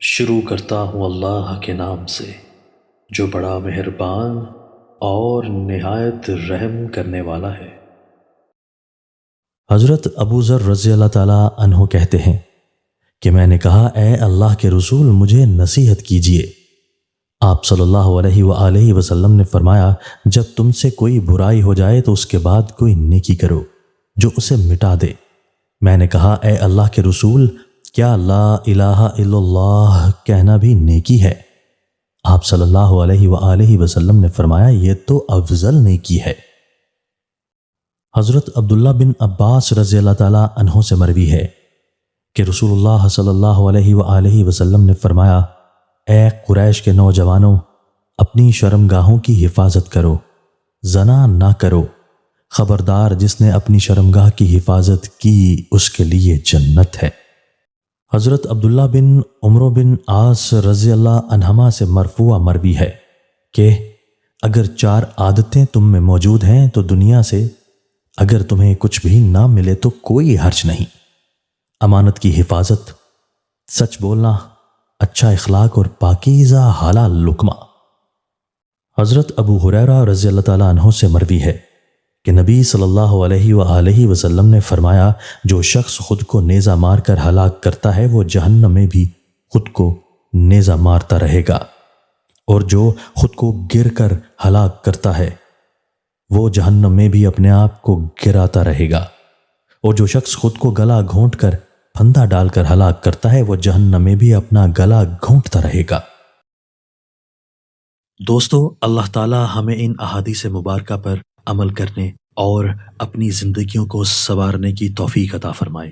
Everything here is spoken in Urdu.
شروع کرتا ہوں اللہ کے نام سے جو بڑا مہربان اور نہایت رحم کرنے والا ہے۔ حضرت ابو ذر رضی اللہ تعالیٰ عنہ کہتے ہیں کہ میں نے کہا اے اللہ کے رسول مجھے نصیحت کیجیے۔ آپ صلی اللہ علیہ وآلہ وسلم نے فرمایا جب تم سے کوئی برائی ہو جائے تو اس کے بعد کوئی نیکی کرو جو اسے مٹا دے۔ میں نے کہا اے اللہ کے رسول کیا لا الہ الا اللہ کہنا بھی نیکی ہے؟ آپ صلی اللہ علیہ وآلہ وسلم نے فرمایا یہ تو افضل نیکی ہے۔ حضرت عبداللہ بن عباس رضی اللہ تعالیٰ عنہ سے مروی ہے کہ رسول اللہ صلی اللہ علیہ وآلہ وسلم نے فرمایا اے قریش کے نوجوانوں اپنی شرمگاہوں کی حفاظت کرو، زنا نہ کرو، خبردار جس نے اپنی شرمگاہ کی حفاظت کی اس کے لیے جنت ہے۔ حضرت عبداللہ بن عمرو بن عاص رضی اللہ عنہما سے مرفوع مروی ہے کہ اگر 4 عادتیں تم میں موجود ہیں تو دنیا سے اگر تمہیں کچھ بھی نہ ملے تو کوئی حرج نہیں۔ امانت کی حفاظت، سچ بولنا، اچھا اخلاق اور پاکیزہ حلال لقمہ۔ حضرت ابو ہریرہ رضی اللہ تعالیٰ عنہ سے مروی ہے کہ نبی صلی اللہ علیہ وآلہ وسلم نے فرمایا جو شخص خود کو نیزہ مار کر ہلاک کرتا ہے وہ جہنم میں بھی خود کو نیزہ مارتا رہے گا، اور جو خود کو گر کر ہلاک کرتا ہے وہ جہنم میں بھی اپنے آپ کو گراتا رہے گا، اور جو شخص خود کو گلا گھونٹ کر پھندا ڈال کر ہلاک کرتا ہے وہ جہنم میں بھی اپنا گلا گھونٹتا رہے گا۔ دوستو، اللہ تعالی ہمیں ان احادیث مبارکہ پر عمل کرنے اور اپنی زندگیوں کو سنوارنے کی توفیق عطا فرمائے۔